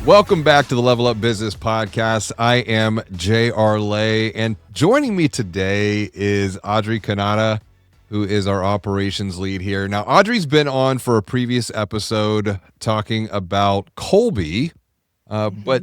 Welcome back to the Level Up Business Podcast. I am J.R. Lay, and joining me today is Audrey Canata, who is our operations lead here. Now, Audrey's been on for a previous episode talking about Colby, but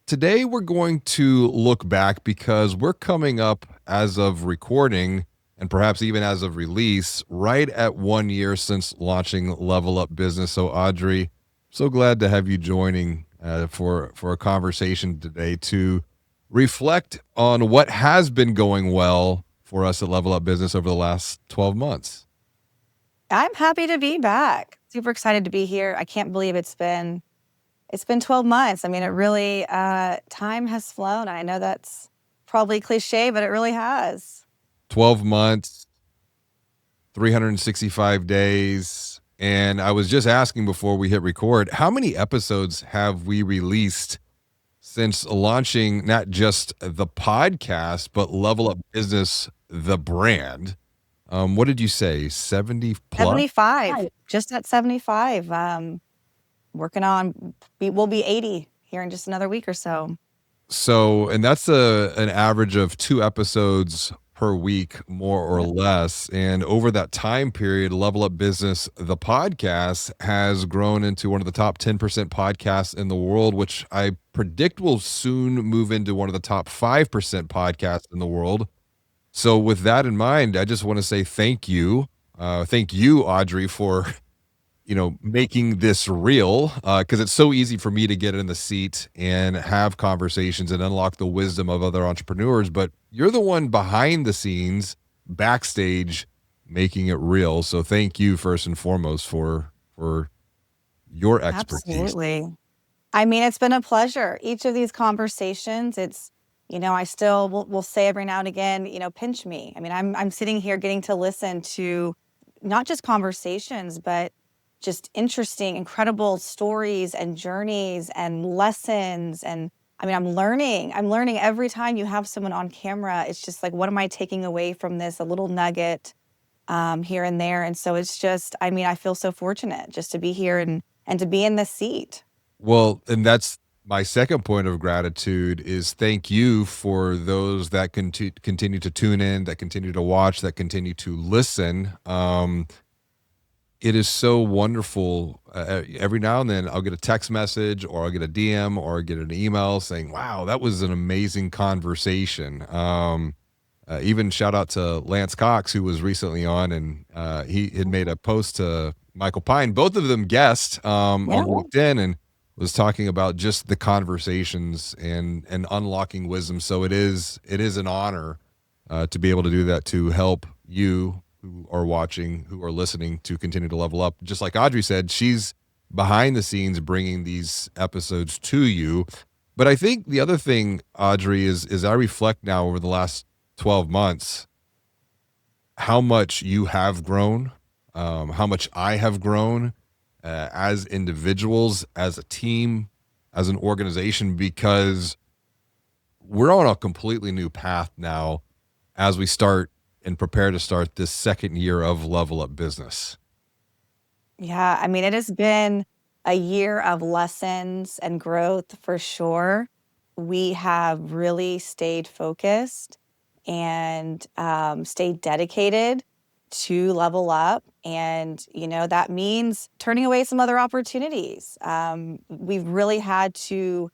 today we're going to look back because we're coming up as of recording and perhaps even as of release right at 1 year since launching Level Up Business. So, Audrey, so glad to have you joining for a conversation today to reflect on what has been going well for us at Level Up Business over the last 12 months. I'm happy to be back. Super excited to be here. I can't believe it's been 12 months. I mean, it really, time has flown. I know that's probably cliche, but it really has. 12 months, 365 days. And I was just asking before we hit record, how many episodes have we released since launching not just the podcast, but Level Up Business, the brand? What did you say? 70 plus? 75, just at 75. Working on, we'll be 80 here in just another week or so. So, and that's an average of 2 episodes per week, more or less. And over that time period, Level Up Business, the podcast, has grown into one of the top 10% podcasts in the world, which I predict will soon move into one of the top 5% podcasts in the world. So with that in mind, I just want to say thank you. Thank you, Audrey, for making this real, because it's so easy for me to get in the seat and have conversations and unlock the wisdom of other entrepreneurs. But you're the one behind the scenes, backstage, making it real. So thank you first and foremost for your expertise. Absolutely. I mean, it's been a pleasure. Each of these conversations, it's, I still will say every now and again, pinch me. I mean, I'm sitting here getting to listen to not just conversations, but just interesting, incredible stories and journeys and lessons. And I mean, I'm learning every time you have someone on camera. It's just like, what am I taking away from this? A little nugget here and there. And so it's just, I mean, I feel so fortunate just to be here and to be in this seat. Well, and that's my second point of gratitude is thank you for those that continue to tune in, that continue to watch, that continue to listen. It is so wonderful. Every now and then I'll get a text message or I'll get a DM or I'll get an email saying, wow, that was an amazing conversation. Even shout out to Lance Cox, who was recently on, and he had made a post to Michael Pine, both of them guests on LinkedIn, and was talking about just the conversations and unlocking wisdom. So it is an honor to be able to do that, to help you who are watching, who are listening, to continue to level up. Just like Audrey said, she's behind the scenes bringing these episodes to you. But I think the other thing, Audrey, is I reflect now over the last 12 months, how much you have grown, how much I have grown as individuals, as a team, as an organization, because we're on a completely new path now as we start and prepare to start this second year of Level Up Business. Yeah, I mean, it has been a year of lessons and growth for sure. We have really stayed focused and stayed dedicated to level up. And, that means turning away some other opportunities. We've really had to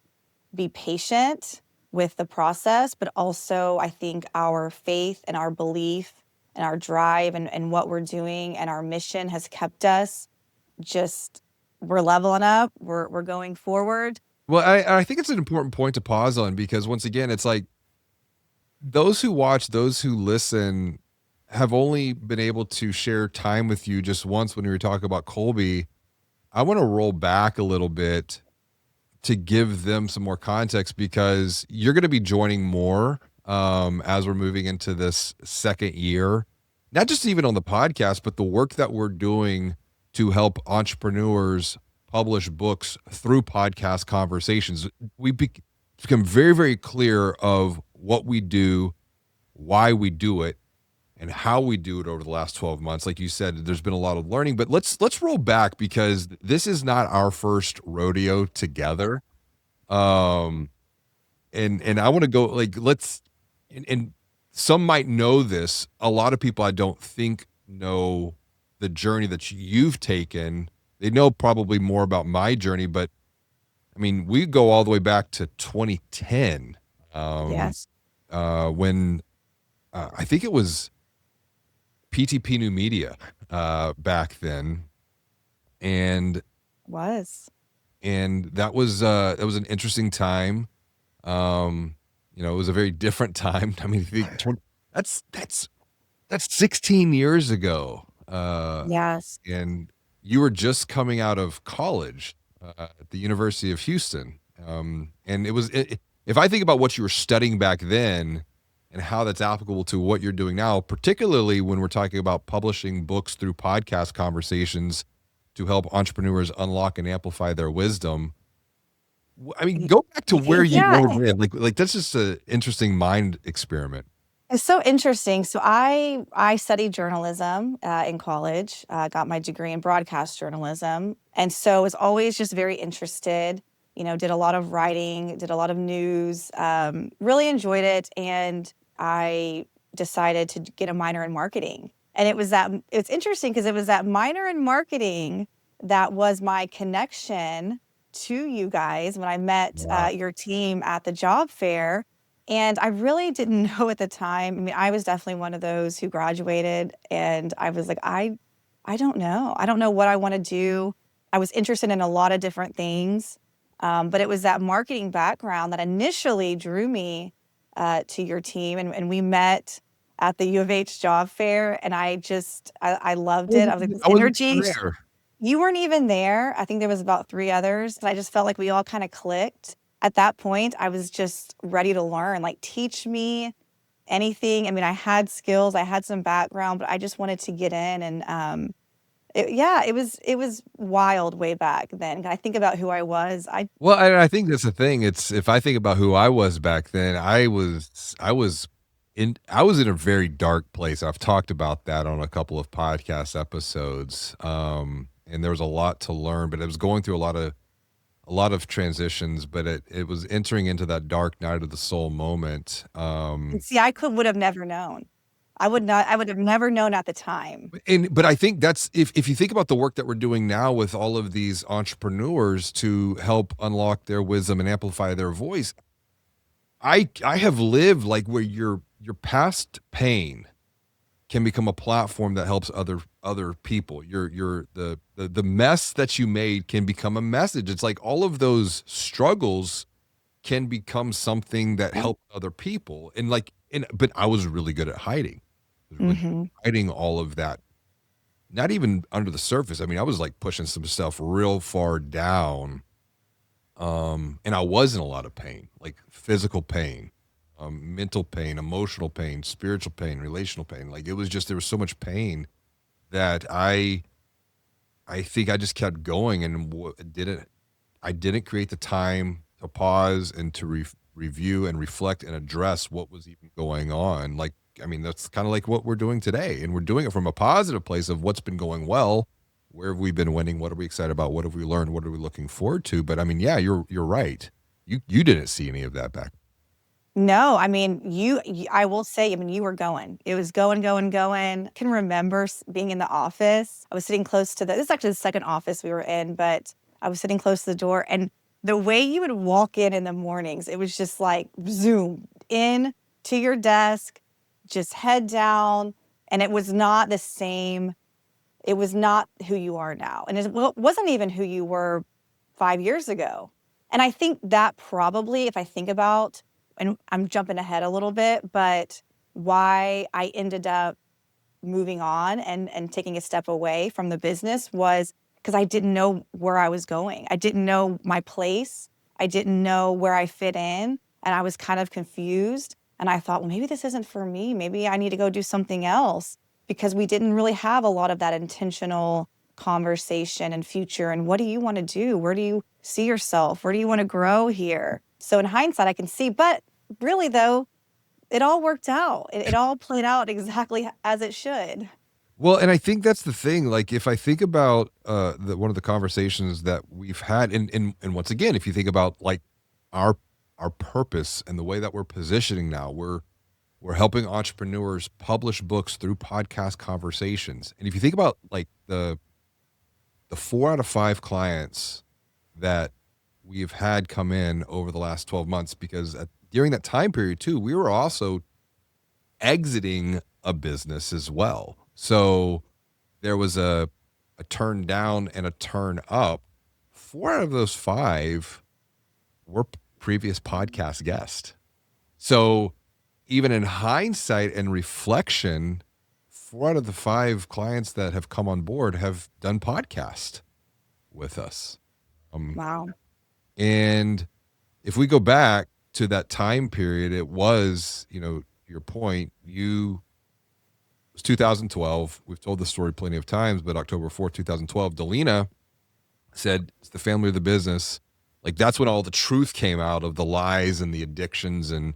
be patient with the process, but also I think our faith and our belief and our drive and what we're doing and our mission has kept us we're leveling up, we're going forward. Well, I think it's an important point to pause on, because once again, it's like those who watch, those who listen have only been able to share time with you just once when we were talking about Colby. I want to roll back a little bit to give them some more context, because you're going to be joining more as we're moving into this second year, not just even on the podcast, but the work that we're doing to help entrepreneurs publish books through podcast conversations. We become very, very clear of what we do, why we do it, and how we do it over the last 12 months. Like you said, there's been a lot of learning, but let's roll back, because this is not our first rodeo together. Um, and I want to go like let's and some might know this. A lot of people I don't think know the journey that you've taken. They know probably more about my journey, but I mean, we go all the way back to 2010, um, Yes, when I think it was PTP New Media back then, and was. that was an interesting time. Um, it was a very different time. I mean, that's that's that's 16 years ago, Yes. and you were just coming out of college at the University of Houston, and if I think about what you were studying back then and how that's applicable to what you're doing now, particularly when we're talking about publishing books through podcast conversations to help entrepreneurs unlock and amplify their wisdom. I mean, Y go back to where you yeah, were then. Like that's just an interesting mind experiment. it's so interesting. So I studied journalism, in college, got my degree in broadcast journalism, and so was always just very interested, did a lot of writing, did a lot of news, really enjoyed it, and I decided to get a minor in marketing. And it's interesting because it was that minor in marketing that was my connection to you guys when I met, Wow. your team at the job fair, and I really didn't know at the time. I mean, I was definitely one of those who graduated and I was like, I don't know. I don't know what I want to do. I was interested in a lot of different things. But it was that marketing background that initially drew me to your team. And we met at the U of H job fair. And I loved it. I was like, this I wasn't energy. there. You weren't even there. I think there was about 3 others, and I just felt like we all kinda clicked. At that point, I was just ready to learn, like, teach me anything. I mean, I had skills, I had some background, but I just wanted to get in and, yeah, it was wild way back then. I think about who I was, Well, I think that's the thing. It's if I think about who I was back then, I was in a very dark place. I've talked about that on a couple of podcast episodes. And there was a lot to learn, but I was going through a lot of transitions, but it was entering into that dark night of the soul moment. and see, I would have never known. I would have never known at the time. But I think that's if you think about the work that we're doing now with all of these entrepreneurs to help unlock their wisdom and amplify their voice, I have lived like where your past pain can become a platform that helps other people. The mess that you made can become a message. It's like all of those struggles can become something that Yep. helps other people. But I was really good at hiding. I was really good Mhm. at hiding all of that. Not even under the surface. I mean, I was like pushing some stuff real far down. And I was in a lot of pain, like physical pain, mental pain, emotional pain, spiritual pain, relational pain. Like it was just there was so much pain that I think I just kept going and didn't I didn't create the time to pause and to review and reflect and address what was even going on. Like, I mean, that's kind of like what we're doing today. And we're doing it from a positive place of what's been going well. Where have we been winning? What are we excited about? What have we learned? What are we looking forward to? But I mean, yeah, you're right. You didn't see any of that back. No, I mean, I will say, I mean, you were going. It was going, going, going. I can remember being in the office. I was sitting close to this is actually the second office we were in, but I was sitting close to the door. And the way you would walk in the mornings, it was just like zoom in to your desk, just head down. And it was not the same. It was not who you are now. And wasn't even who you were 5 years ago. And I think that probably, if I think about, and I'm jumping ahead a little bit, but why I ended up moving on and taking a step away from the business was because I didn't know where I was going. I didn't know my place. I didn't know where I fit in, and I was kind of confused. And I thought, well, maybe this isn't for me. Maybe I need to go do something else because we didn't really have a lot of that intentional conversation and future. And what do you want to do? Where do you see yourself? Where do you want to grow here? So in hindsight, I can see, but really though, it all worked out. It all played out exactly as it should. Well, and I think that's the thing. Like, if I think about one of the conversations that we've had, and once again, if you think about like our purpose and the way that we're positioning now. We're helping entrepreneurs publish books through podcast conversations. And if you think about like the 4 out of 5 clients that we've had come in over the last 12 months, because during that time period too, we were also exiting a business as well. So there was a turn down and a turn up. 4 out of those 5 were previous podcast guests. So even in hindsight and reflection, 4 out of the 5 clients that have come on board have done podcast with us. Um, Wow. and if we go back to that time period, it was, your point, it was 2012. We've told the story plenty of times, but October 4th, 2012, Delina said, it's the family of the business. Like that's when all the truth came out of the lies and the addictions and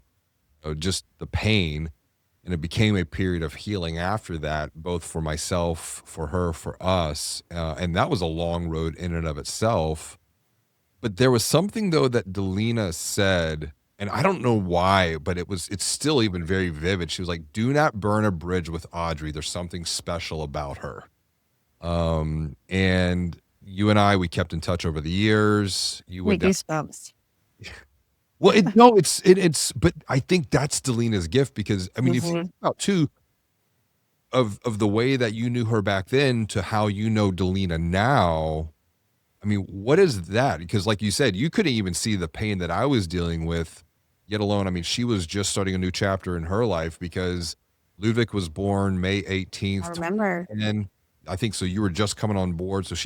just the pain. And it became a period of healing after that, both for myself, for her, for us. And that was a long road in and of itself. But there was something though that Delina said, and I don't know why, but it's still even very vivid. She was like, "Do not burn a bridge with Audrey. There's something special about her." And you and I, we kept in touch over the years. You We went down. goosebumps. Well, no, it's, but I think that's Delina's gift because I mean, if you think Mhm. about too of the way that you knew her back then to how you know Delina now. I mean, what is that? Because like you said, you couldn't even see the pain that I was dealing with, yet alone, I mean, she was just starting a new chapter in her life because Ludwig was born May I 18th, remember. and I think so you were just coming on board. So Mhm.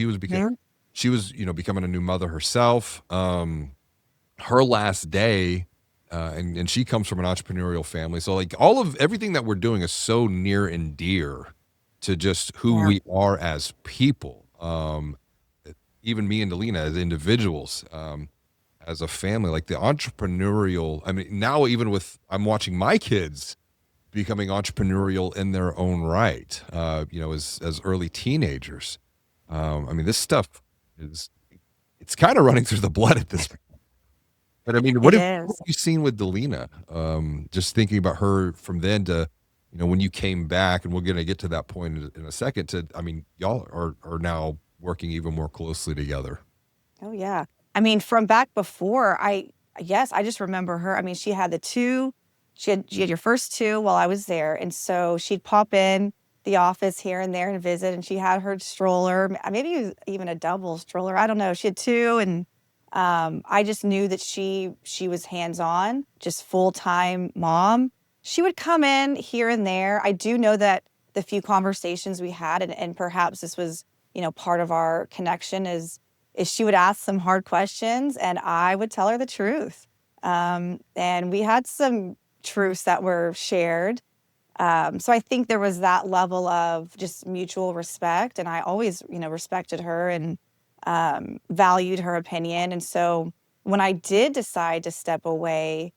she was, becoming a new mother herself. Her last day, and she comes from an entrepreneurial family. So like all of everything that we're doing is so near and dear to just who Yeah. we are as people. Even me and Delina as individuals, as a family, like the entrepreneurial. I mean, now even with I'm watching my kids becoming entrepreneurial in their own right, as early teenagers. I mean, this stuff is it's kind of running through the blood at this. But I mean, It what is. have you seen with Delina? Just thinking about her from then to, when you came back, and we're gonna get to that point in a second. To, I mean, y'all are now working even more closely together. Oh, yeah. I mean, from back before, yes, I just remember her. I mean, she had your first 2 while I was there, and so she'd pop in the office here and there and visit, and she had her stroller, maybe even a double stroller, I don't know. She had 2, and, I just knew that she was hands-on, just full-time mom. She would come in here and there. I do know that the few conversations we had, and perhaps this was, part of our connection is she would ask some hard questions and I would tell her the truth. And we had some truths that were shared. So I think there was that level of just mutual respect. And I always, respected her and valued her opinion. And so when I did decide to step away,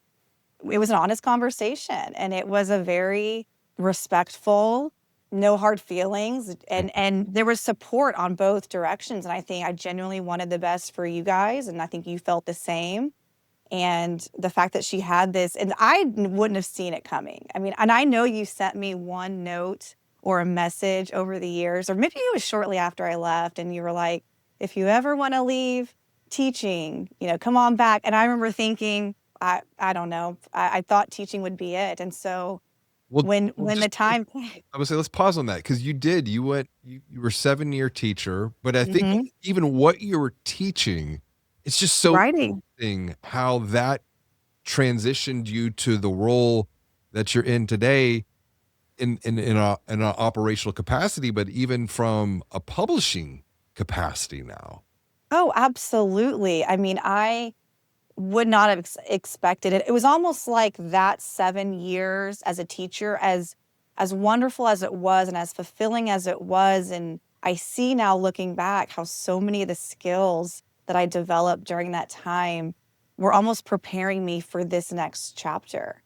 it was an honest conversation and it was a very respectful, no hard feelings, and there was support on both directions, and I think I genuinely wanted the best for you guys, and I think you felt the same, and the fact that she had this and wouldn't have seen it coming. I mean, and I know you sent me one note or a message over the years, or maybe it was shortly after I left, and you were like, "If you ever wanna leave teaching, come on back." And I remember thinking, I don't know, I thought teaching would be it, and so Well, well, when the just time I would say let's pause on that because you did. You were 7-year teacher, but I think Mhm. even what you were teaching, it's just so Writing. interesting how that transitioned you to the role that you're in today in a operational capacity, but even from a publishing capacity now. Oh, absolutely. I mean, I would not have expected it. It was almost like that 7 years as a teacher, as wonderful as it was and as fulfilling as it was, and I see now looking back how so many of the skills that I developed during that time were almost preparing me for this next chapter.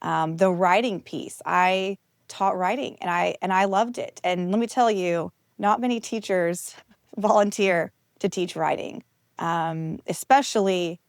The writing piece, I taught writing and I loved it. And let me tell you, not many teachers volunteer to teach writing, especially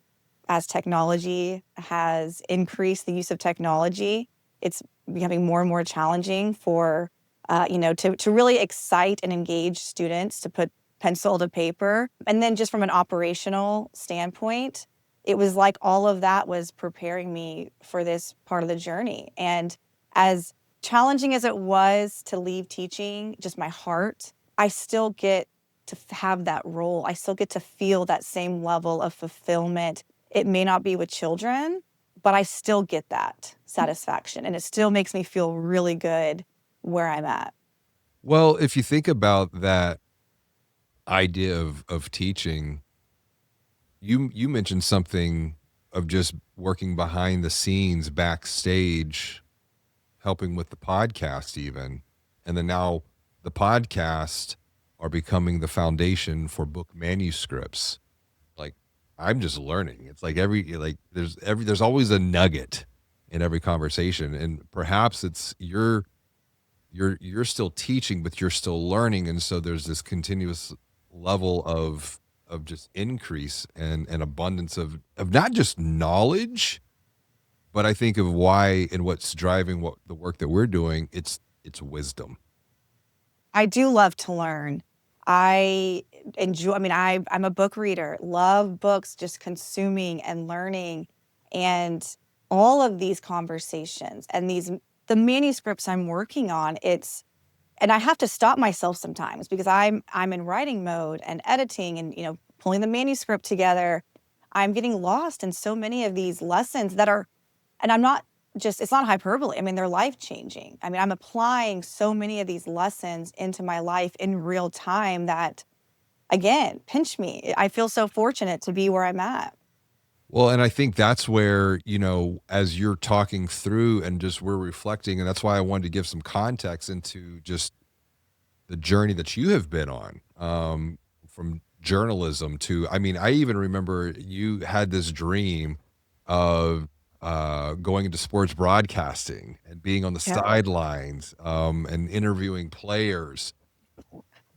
as technology has increased the use of technology, it's becoming more and more challenging for, to really excite and engage students to put pencil to paper. And then just from an operational standpoint, it was like all of that was preparing me for this part of the journey. And as challenging as it was to leave teaching, just my heart, I still get to have that role. I still get to feel that same level of fulfillment. It may not be with children, but I still get that satisfaction, and it still makes me feel really good where I'm at. Well, if you think about that idea of teaching, you mentioned something of just working behind the scenes, backstage, helping with the podcast even. And then now the podcast are becoming the foundation for book manuscripts. Like I'm just learning. It's like there's always a nugget in every conversation. And perhaps it's you're still teaching, but you're still learning. And so there's this continuous level of just increase and abundance of not just knowledge, but I think of why and what's driving what the work that we're doing, it's wisdom. I do love to learn. I enjoy, I mean, I'm a book reader, love books, just consuming and learning. And all of these conversations and the manuscripts I'm working on, and I have to stop myself sometimes because I'm in writing mode and editing and, pulling the manuscript together. I'm getting lost in so many of these lessons that are, and I'm not just, it's not hyperbole. I mean, they're life changing. I mean, I'm applying so many of these lessons into my life in real time that, again, pinch me. I feel so fortunate to be where I'm at. Well, and I think that's where, as you're talking through and just we're reflecting, and that's why I wanted to give some context into just the journey that you have been on, from journalism to, I mean, I even remember you had this dream of going into sports broadcasting and being on the Yeah. sidelines, and interviewing players.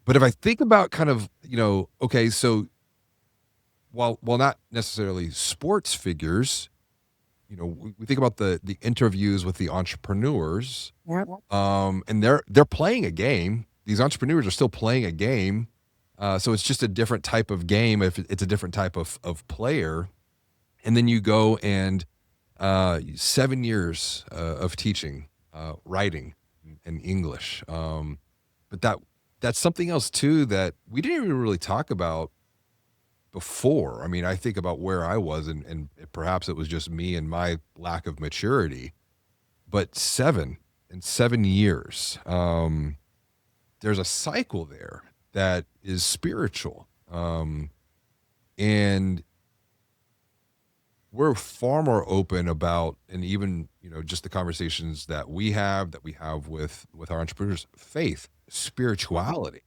But if I think about kind of, okay, so while not necessarily sports figures, we think about the interviews with the entrepreneurs, Yep. and they're playing a game. These entrepreneurs are still playing a game, so it's just a different type of game. If it's a different type of player, and then you go and 7 years of teaching, writing, and English. But that's something else too that we didn't even really talk about before. I mean, I think about where I was, and perhaps it was just me and my lack of maturity. But 7 years, there's a cycle there that is spiritual, and we're far more open about, and even just the conversations that we have with our entrepreneurs, faith, spirituality.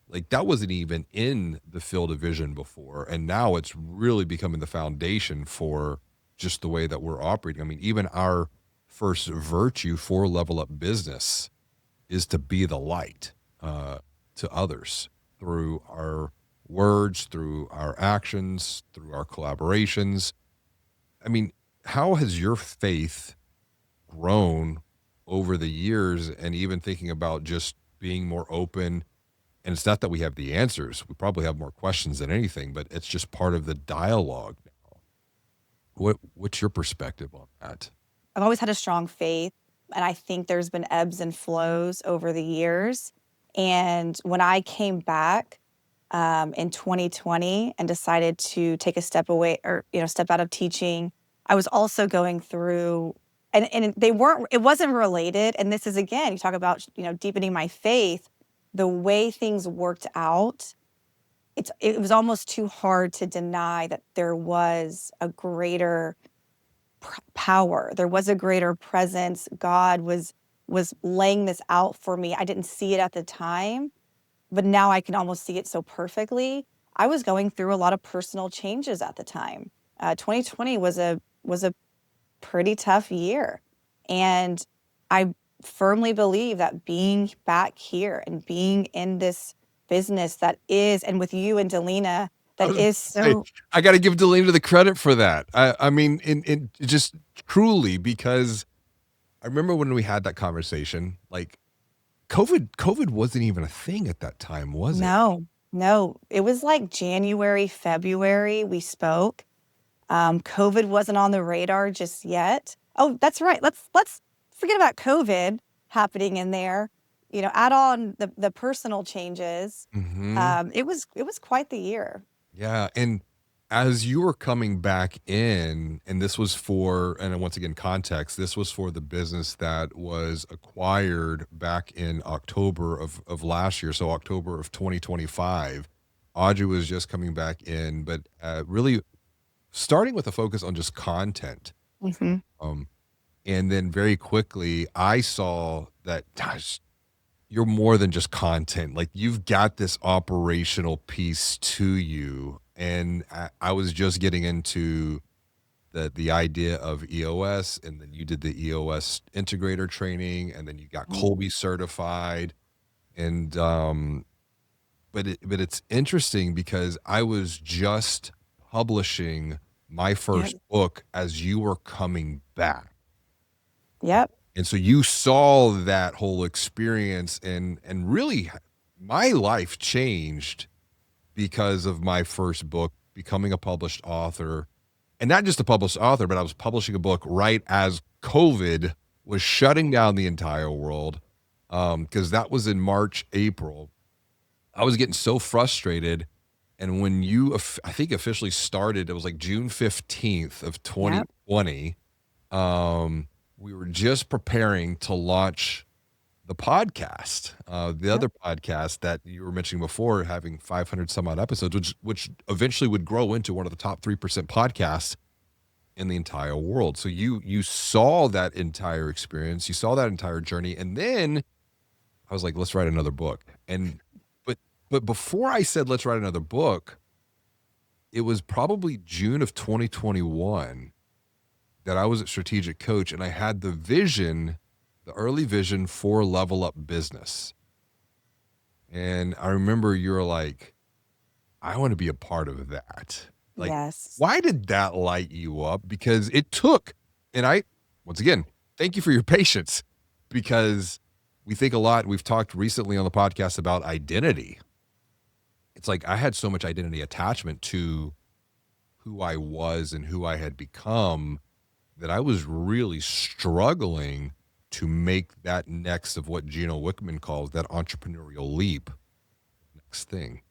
Like that wasn't even in the field of vision before, and now it's really becoming the foundation for just the way that we're operating. I mean, even our first virtue for Level Up Business is to be the light, to others through our words, through our actions, through our collaborations. I mean, how has your faith grown over the years, and even thinking about just being more open? And it's not that we have the answers. We probably have more questions than anything, but it's just part of the dialogue now. What's your perspective on that? I've always had a strong faith, and I think there's been ebbs and flows over the years. And when I came back in 2020 and decided to take a step away, or step out of teaching, I was also going through, and they weren't. It wasn't related. And this is, again, you talk about deepening my faith. The way things worked out, it was almost too hard to deny that there was a greater power. There was a greater presence. God was laying this out for me. I didn't see it at the time, but now I can almost see it so perfectly. I was going through a lot of personal changes at the time. 2020 was a pretty tough year, and I firmly believe that being back here and being in this business that is, and with you and Delina, I That was is gonna say, so I gotta give Delina the credit for that. I mean, in just truly, because I remember when we had that conversation, like, COVID wasn't even a thing at that time, was it? no, no. It was like January, February we spoke. COVID wasn't on the radar just yet. Oh, that's right. Let's forget about COVID happening in there. You know, add on the personal changes. Mhm. It was quite the year. Yeah, and as you were coming back in, and this was for, and then once again, context, this was for the business that was acquired back in October of last year, so October of 2025. Audrey was just coming back in, but really starting with a focus on just content. Mhm. Um, and then very quickly, I saw that, gosh, you're more than just content. Like, you've got this operational piece to you. And I was just getting into the idea of EOS, and then you did the EOS integrator training, and then you got Mm. Colby certified. And but it's interesting because I was just publishing my Yep. first book as you were coming back. Yep. And so you saw that whole experience, and really my life changed because of my first book becoming a published author. And not just a published author, but I was publishing a book right as COVID was shutting down the entire world. Because that was in March, April. I was getting so frustrated. And when you, I think, officially started, it was like June 15th of Yep. 2020. Um, we were just preparing to launch the podcast, the Yep. other podcast that you were mentioning before, having 500 some odd episodes, which eventually would grow into one of the top 3% podcasts in the entire world. So you saw that entire experience, you saw that entire journey, and then I was like, let's write another book. And but but before I said let's write another book, it was probably June of 2021 that I was at Strategic Coach, and I had the vision, the early vision for Level Up Business. And I remember you were like, I want to be a part of that. Like, Yes. why did that light you up? Because it took, and once again, thank you for your patience, because we think a lot. We've talked recently on the podcast about identity. It's like I had so much identity attachment to who I was and who I had become that I was really struggling to make that next of what Gino Wickman calls that entrepreneurial leap next thing.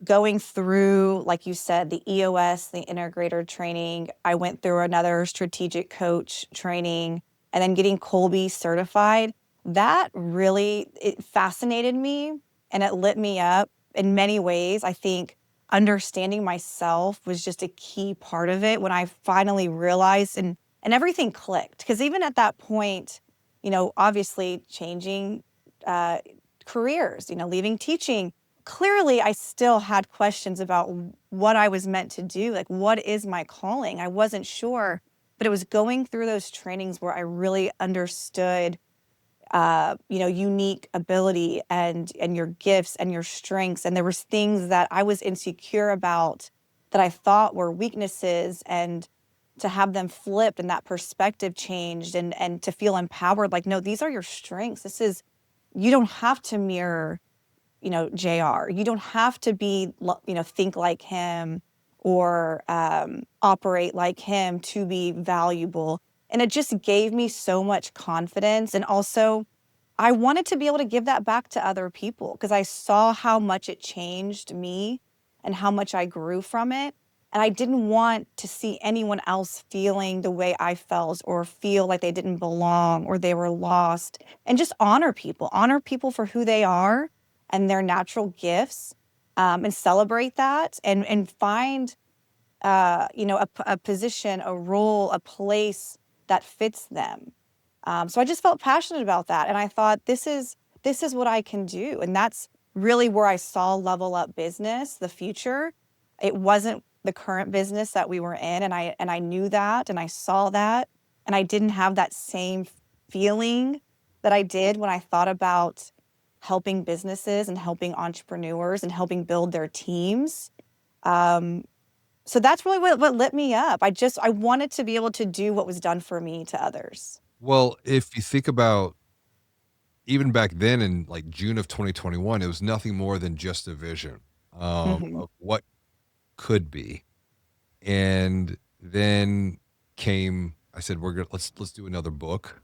Going through, like you said, the EOS, the integrator training. I went through another strategic coach training and then getting Colby certified. That really it fascinated me and it lit me up in many ways. I think understanding myself was just a key part of it when I finally realized and everything clicked. Because even at that point, you know, obviously changing uh, careers, you know, leaving teaching, clearly I still had questions about what I was meant to do. Like, what is my calling? I wasn't sure, but it was going through those trainings where I really understood, you know, unique ability and your gifts and your strengths. And there was things that I was insecure about that I thought were weaknesses, and to have them flipped and that perspective changed and to feel empowered. Like, no, these are your strengths. This is you don't have to mirror, you know, JR. You don't have to be, you know, think like him or operate like him to be valuable. And it just gave me so much confidence. And also, I wanted to be able to give that back to other people because I saw how much it changed me and how much I grew from it. And I didn't want to see anyone else feeling the way I felt or feel like they didn't belong or they were lost. And just honor people for who they are and their natural gifts, and celebrate that and find, you know, a position, a role, a place that fits them. So I just felt passionate about that, and I thought this is what I can do, and that's really where I saw Level Up Business, the future. It wasn't the current business that we were in, and I knew that, and I saw that, and I didn't have that same feeling that I did when I thought about helping businesses and helping entrepreneurs and helping build their teams. Um, so that's really what lit me up. I wanted to be able to do what was done for me to others. Well, if you think about even back then in like June of 2021, it was nothing more than just a vision Mhm. of what could be. And then came, I said, we're gonna let's do another book.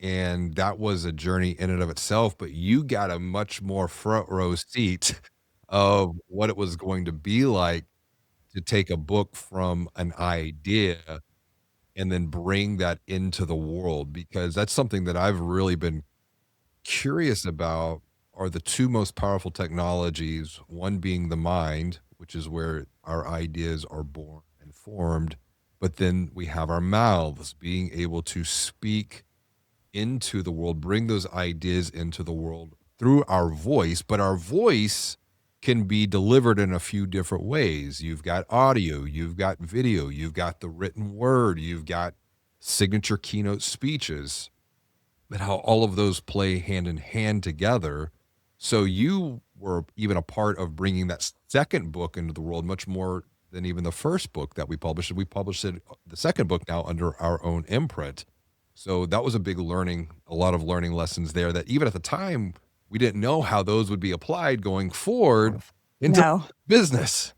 And that was a journey in and of itself, but you got a much more front row seat of what it was going to be like to take a book from an idea and then bring that into the world, because that's something that I've really been curious about. Are the two most powerful technologies, one being the mind, which is where our ideas are born and formed, but then we have our mouths being able to speak into the world, bring those ideas into the world through our voice, but our voice can be delivered in a few different ways. You've got audio, you've got video, you've got the written word, you've got signature keynote speeches, but how all of those play hand in hand together. So you were even a part of bringing that second book into the world much more than even the first book that we published. We published it, the second book, now under our own imprint. So that was a big learning, a lot of learning lessons there that even at the time we didn't know how those would be applied going forward into No. business.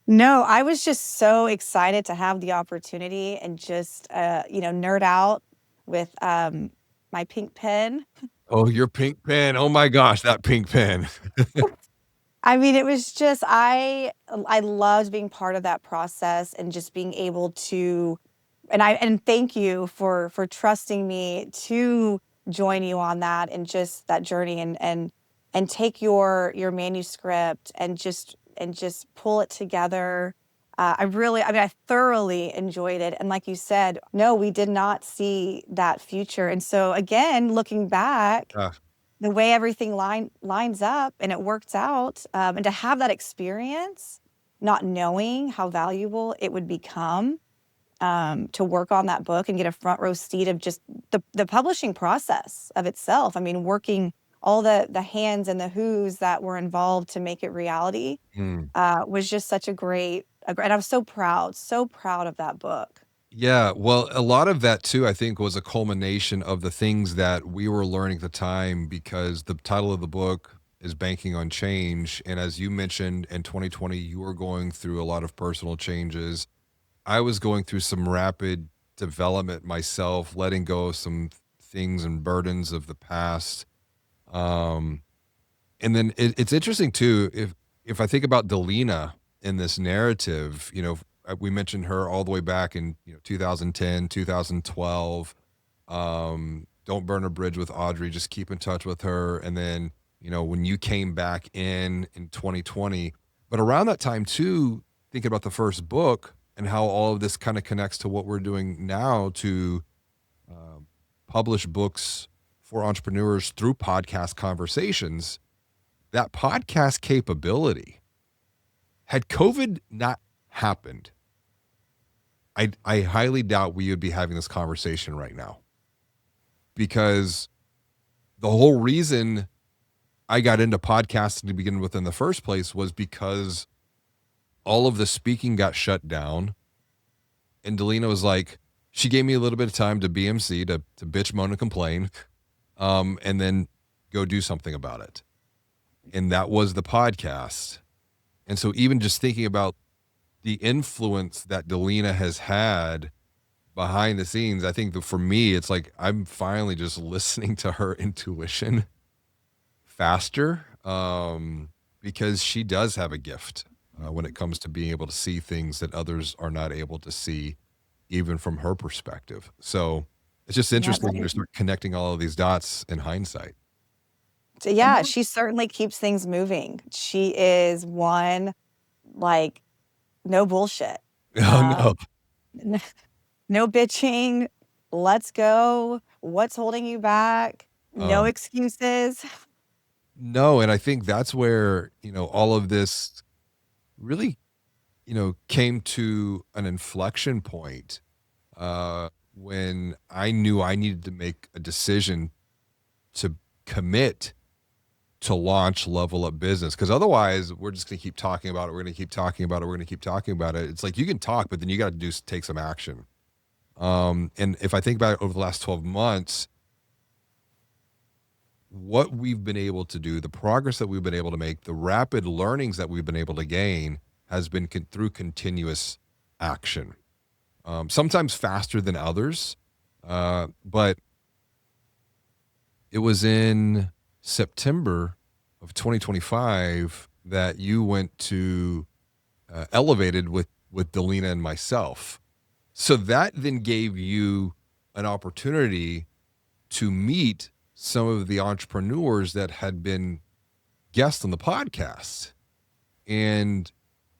No, I was just so excited to have the opportunity and just, nerd out with, my pink pen. Oh, your pink pen. Oh my gosh, that pink pen. I mean, it was just I loved being part of that process and just being able to and thank you for trusting me to join you on that and just that journey and take your manuscript and just pull it together. I mean, I thoroughly enjoyed it. And like you said, no, we did not see that future. And so again, looking back, Ah, the way everything lines up and it works out, and to have that experience, not knowing how valuable it would become, to work on that book and get a front row seat of just the publishing process of itself. I mean, working all the hands and the who's that were involved to make it reality, mm. was just such a great and I was so proud of that book. Yeah, well, a lot of that too, I think, was a culmination of the things that we were learning at the time, because the title of the book is Banking on Change. And as you mentioned, in 2020, you were going through a lot of personal changes. I was going through some rapid development myself, letting go of some things and burdens of the past. Um, and then it's interesting too, if I think about Delina in this narrative, we mentioned her all the way back in 2010, 2012. Don't burn a bridge with Audrey, just keep in touch with her. And then when you came back in 2020, but around that time too, thinking about the first book and how all of this kind of connects to what we're doing now to um, publish books for entrepreneurs through podcast conversations. That podcast capability, had COVID not happened, I highly doubt we would be having this conversation right now, because the whole reason I got into podcasting to begin with in the first place was because all of the speaking got shut down. And Delina was like, she gave me a little bit of time to BMC, to bitch, moan, and complain, and then go do something about it. And that was the podcast. And so even just thinking about the influence that Delina has had behind the scenes, I think that for me, it's like I'm finally just listening to her intuition faster, because she does have a gift when it comes to being able to see things that others are not able to see, even from her perspective. So it's just Yeah, interesting to start connecting all of these dots in hindsight. so yeah, she certainly keeps things moving. She is one, like, no bullshit. Oh Uh, no. no bitching. Let's go. What's holding you back? No Um, excuses. no, and I think that's where, all of this really, came to an inflection point when I knew I needed to make a decision to commit to launch Level Up Business? Because otherwise, we're just going to keep talking about it. We're going to keep talking about it. We're going to keep talking about it. It's like you can talk, but then you got to do take some action. And if I think about it over the last 12 months, what we've been able to do, the progress that we've been able to make, the rapid learnings that we've been able to gain has been through continuous action. Sometimes faster than others, but it was in September of 2025 that you went to Elevated with Delina and myself. So that then gave you an opportunity to meet some of the entrepreneurs that had been guests on the podcast and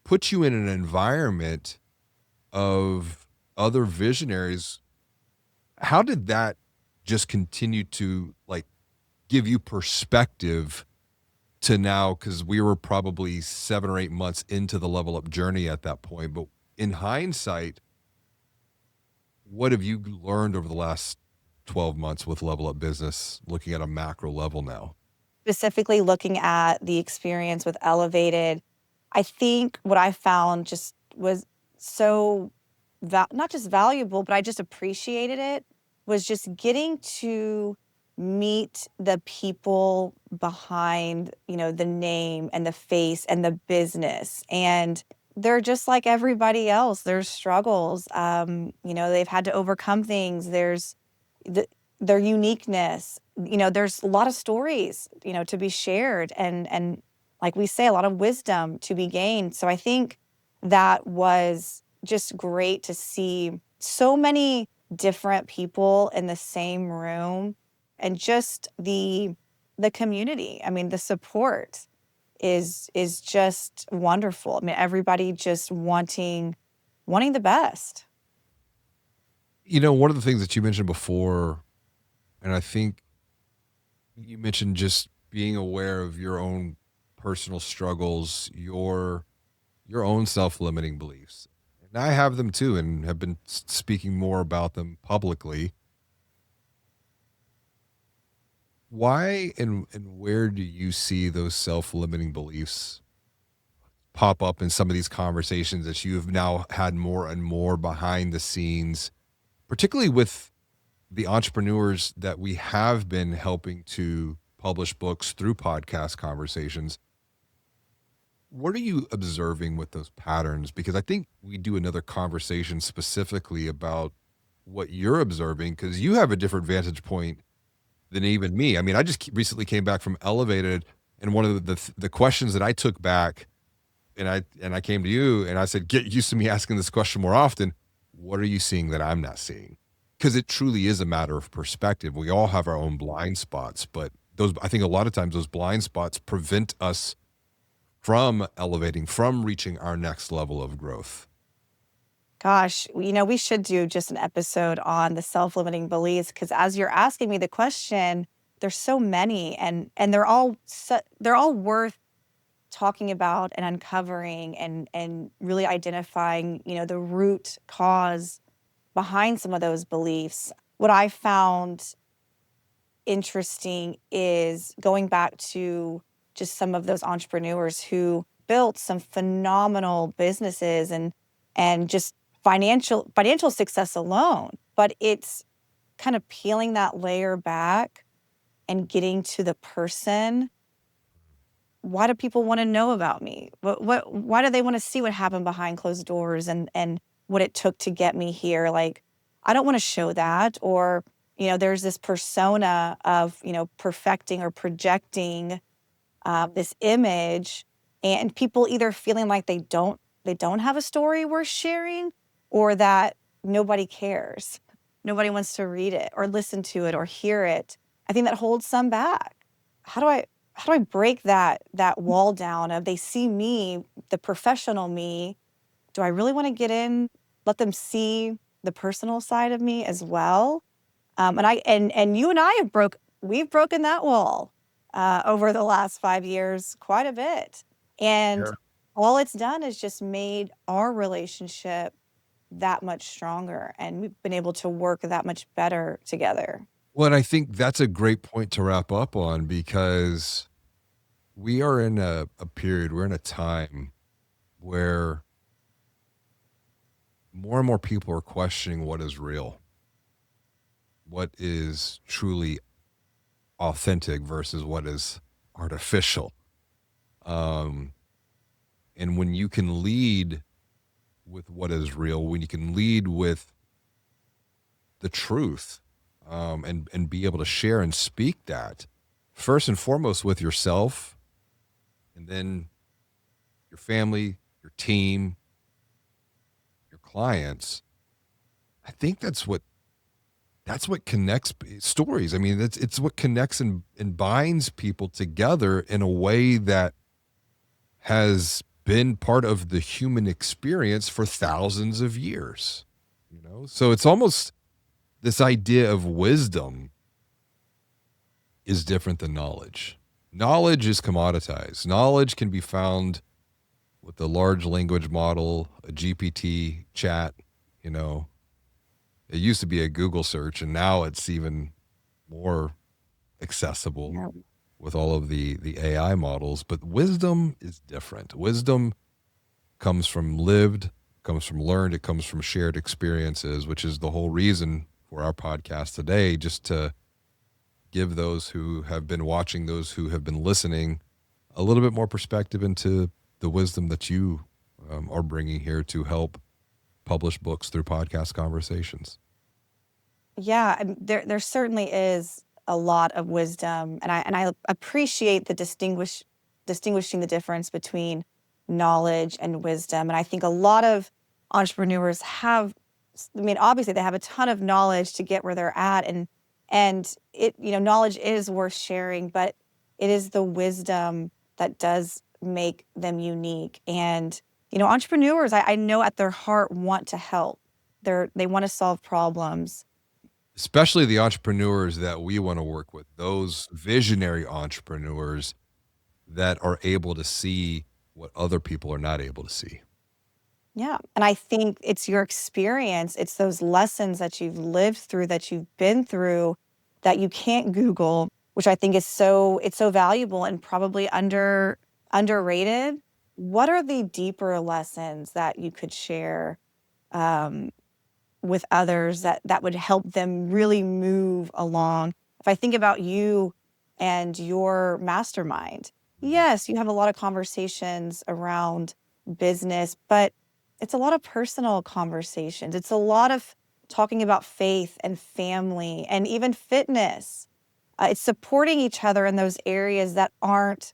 put you in an environment of other visionaries. How did that just continue to like give you perspective to now? Because we were probably 7 or 8 months into the Level Up journey at that point. But in hindsight, what have you learned over the last 12 months with Level Up Business, looking at a macro level now? Specifically looking at the experience with Elevated, I think what I found just was so not just valuable, but I just appreciated it, was just getting to meet the people behind, the name and the face and the business. And they're just like everybody else. There's struggles. They've had to overcome things. There's the, their uniqueness. There's a lot of stories, to be shared, and like we say, a lot of wisdom to be gained. So I think that was just great to see so many different people in the same room, and just the community. I mean, the support is just wonderful. I mean, everybody just wanting the best. One of the things that you mentioned before, and I think you mentioned just being aware of your own personal struggles, your own self-limiting beliefs. And I have them too and have been speaking more about them publicly. Why and where do you see those self-limiting beliefs pop up in some of these conversations that you have now had more and more behind the scenes, particularly with the entrepreneurs that we have been helping to publish books through podcast conversations? What are you observing with those patterns? Because I think we do another conversation specifically about what you're observing, because you have a different vantage point than even me. I mean, I just recently came back from Elevated, and one of the questions that I took back, and I came to you and I said, get used to me asking this question more often. What are you seeing that I'm not seeing? Because it truly is a matter of perspective. We all have our own blind spots, but those, I think a lot of times those blind spots prevent us from elevating, from reaching our next level of growth. Gosh, we should do just an episode on the self-limiting beliefs, because as you're asking me the question, there's so many, and they're all worth talking about and uncovering, and really identifying, the root cause behind some of those beliefs. What I found interesting is going back to just some of those entrepreneurs who built some phenomenal businesses, and just financial success alone. But it's kind of peeling that layer back and getting to the person. Why do people want to know about me? Why do they want to see what happened behind closed doors, and what it took to get me here? Like, I don't want to show that. Or, there's this persona of, perfecting or projecting this image, and people either feeling like they don't have a story worth sharing, or that nobody cares. Nobody wants to read it or listen to it or hear it. I think that holds some back. How do I how do I break that wall down of, they see me, the professional me, do I really want to get in, let them see the personal side of me as well? And you and I we've broken that wall over the last 5 years quite a bit. And Sure. all it's done is just made our relationship that much stronger, and we've been able to work that much better together. Well, and I think that's a great point to wrap up on, because we are in a period, we're in a time where more and more people are questioning what is real, what is truly authentic versus what is artificial. Um, and when you can lead with what is real, when you can lead with the truth, and be able to share and speak that first and foremost with yourself, and then your family, your team, your clients. I think that's what connects stories. I mean, it's what connects and binds people together in a way that has been part of the human experience for thousands of years. So it's almost this idea of wisdom is different than knowledge. Knowledge is commoditized. Knowledge can be found with a large language model, a GPT chat. You know, it used to be a Google search, and now it's even more accessible Yeah. with all of the AI models. But wisdom is different. Wisdom comes from lived, comes from learned, it comes from shared experiences, which is the whole reason for our podcast today, just to give those who have been watching, those who have been listening, a little bit more perspective into the wisdom that you are bringing here to help publish books through podcast conversations. Yeah, there certainly is a lot of wisdom, and I appreciate the distinguishing the difference between knowledge and wisdom. And I think a lot of entrepreneurs have, I mean, obviously they have a ton of knowledge to get where they're at, and it, knowledge is worth sharing, but it is the wisdom that does make them unique. And entrepreneurs, I know at their heart want to help. They want to solve problems. Especially the entrepreneurs that we want to work with, those visionary entrepreneurs that are able to see what other people are not able to see. Yeah, and I think it's your experience, it's those lessons that you've lived through, that you've been through, that you can't Google, which I think is so valuable and probably underrated. What are the deeper lessons that you could share, um, with others that would help them really move along? If I think about you and your mastermind, Mhm. yes, you have a lot of conversations around business, but it's a lot of personal conversations. It's a lot of talking about faith and family and even fitness. It's supporting each other in those areas that aren't.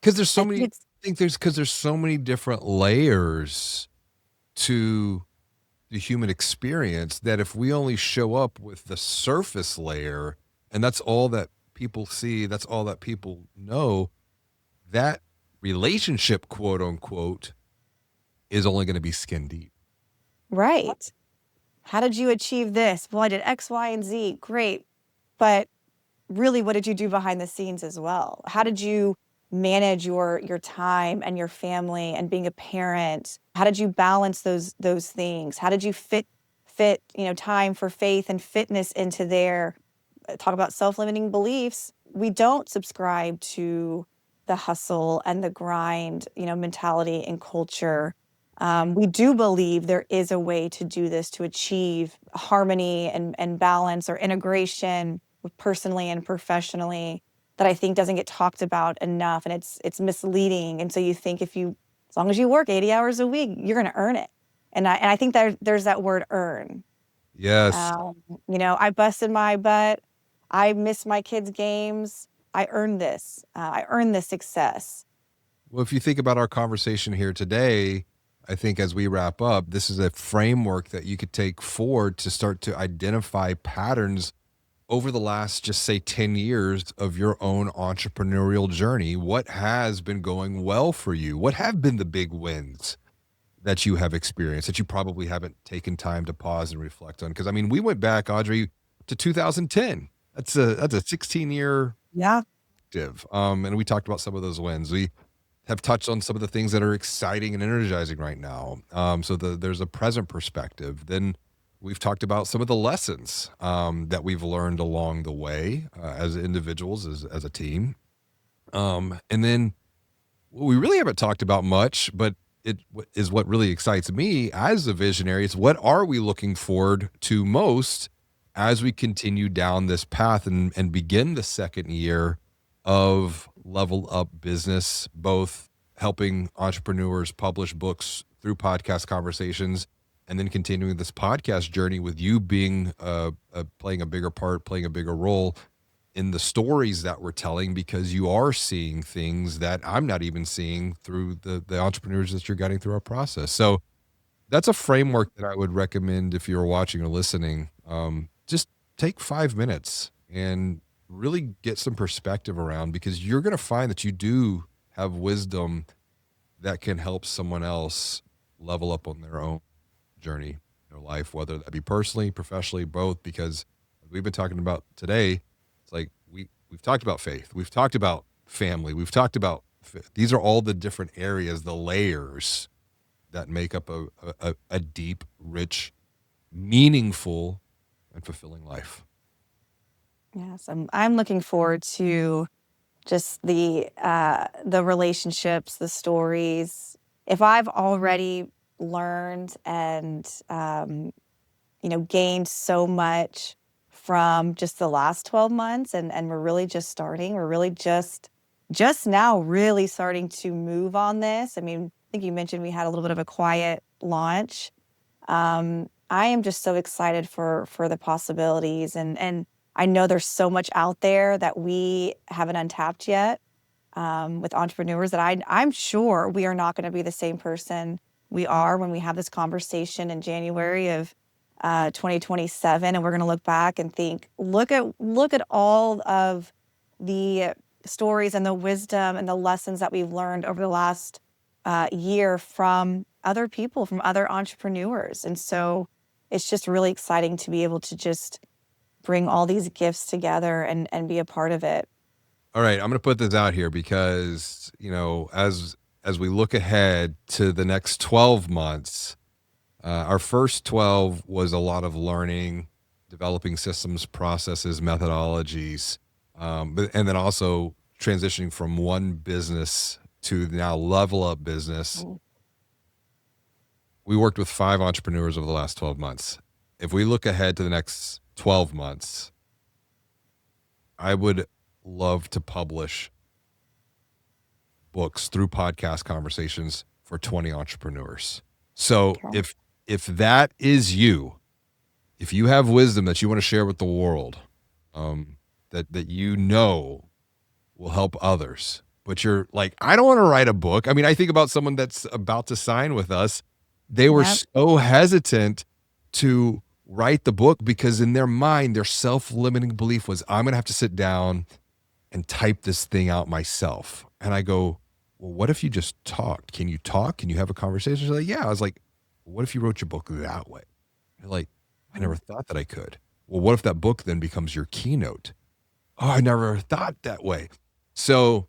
Because there's so I think many, I it's think there's so many different layers to the human experience that if we only show up with the surface layer and that's all that people see, that's all that people know, that relationship, quote unquote, is only going to be skin deep. right. How did you achieve this? Well, I did X, Y, and Z. Great. But really, what did you do behind the scenes as well? How did you manage your time and your family and being a parent? How did you balance those things? How did you fit, time for faith and fitness into there? Talk about self-limiting beliefs. We don't subscribe to the hustle and the grind, mentality and culture. We do believe there is a way to do this to achieve harmony and balance or integration with personally and professionally, that I think doesn't get talked about enough, and it's misleading. And so you think, as long as you work 80 hours a week, you're going to earn it. And I think there's that word earn. Yes. Um, I busted my butt. I missed my kids' games. I earned this. I earned this success. Well, if you think about our conversation here today, I think as we wrap up, this is a framework that you could take forward to start to identify patterns over the last, just say, 10 years of your own entrepreneurial journey. What has been going well for you? What have been the big wins that you have experienced that you probably haven't taken time to pause and reflect on? Because I mean, we went back, Audrey, to 2010. That's a 16-year Yeah. active. And we talked about some of those wins. We have touched on some of the things that are exciting and energizing right now. There's a present perspective. Then we've talked about some of the lessons that we've learned along the way as individuals, as a team. And then we really haven't talked about much, but it is what really excites me as a visionary. It's what are we looking forward to most as we continue down this path and begin the second year of Level Up Business, both helping entrepreneurs publish books through podcast conversations, and then continuing this podcast journey with you being playing a bigger part, playing a bigger role in the stories that we're telling, because you are seeing things that I'm not even seeing through the entrepreneurs that you're getting through our process. So that's a framework that I would recommend if you're watching or listening. Just take 5 minutes and really get some perspective around, because you're going to find that you do have wisdom that can help someone else level up on their own journey in their life, whether that be personally, professionally, both. Because we've been talking about today, it's like we've talked about faith, we've talked about family, we've talked about these are all the different areas, the layers that make up a deep, rich, meaningful, and fulfilling life. Yes, I'm looking forward to just the relationships, the stories. If I've already learned and gained so much from just the last 12 months, and we're really just starting. We're really just now really starting to move on this. I mean, I think you mentioned we had a little bit of a quiet launch. I am just so excited for the possibilities, and I know there's so much out there that we haven't untapped yet, with entrepreneurs that I'm sure we are not gonna be the same person we are when we have this conversation in January of 2027, and we're gonna look back and think, look at all of the stories and the wisdom and the lessons that we've learned over the last year from other people, from other entrepreneurs. And so it's just really exciting to be able to just bring all these gifts together and be a part of it. All right, I'm going to put this out here because, as we look ahead to the next 12 months, our first 12 was a lot of learning, developing systems, processes, methodologies, and then also transitioning from one business to now Level Up Business. Mm. We worked with 5 entrepreneurs over the last 12 months. If we look ahead to the next 12 months, I would love to publish books through podcast conversations for 20 entrepreneurs. So Okay. if that is you, if you have wisdom that you want to share with the world, that will help others, but you're like, I don't want to write a book. I mean, I think about someone that's about to sign with us. They were Yep. so hesitant to write the book because in their mind, their self-limiting belief was, I'm going to have to sit down and type this thing out myself. And I go, well, what if you just talked? Can you talk? Can you have a conversation? She's like, yeah. I was like, what if you wrote your book that way? They're like, I never thought that I could. Well, what if that book then becomes your keynote? Oh, I never thought that way. So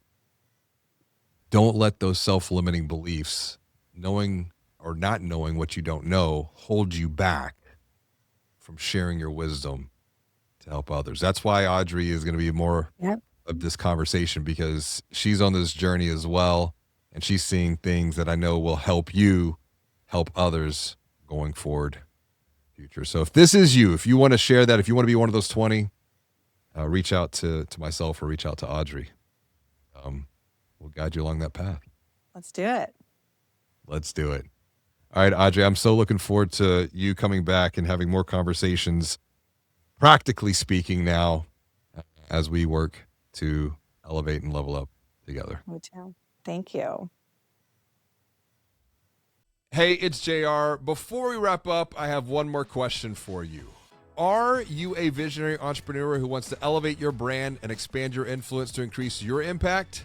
don't let those self-limiting beliefs, knowing or not knowing what you don't know, hold you back from sharing your wisdom to help others. That's why Audrey is going to be more Yep. of this conversation, because she's on this journey as well, and she's seeing things that I know will help you help others going forward future. So if this is you, if you want to share that, if you want to be one of those 20, reach out to myself or reach out to Audrey. We'll guide you along that path. Let's do it. Let's do it. All right, Audrey, I'm so looking forward to you coming back and having more conversations, practically speaking now, as we work to elevate and level up together. Me too. Thank you. Hey, it's JR. Before we wrap up, I have one more question for you. Are you a visionary entrepreneur who wants to elevate your brand and expand your influence to increase your impact?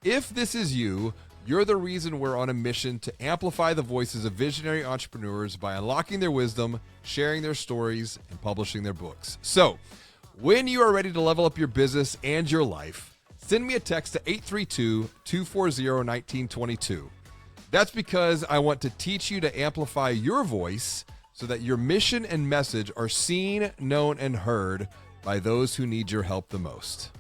If this is you, you're the reason we're on a mission to amplify the voices of visionary entrepreneurs by unlocking their wisdom, sharing their stories, and publishing their books. So, when you are ready to level up your business and your life, send me a text to 832-240-1922. That's because I want to teach you to amplify your voice so that your mission and message are seen, known, and heard by those who need your help the most.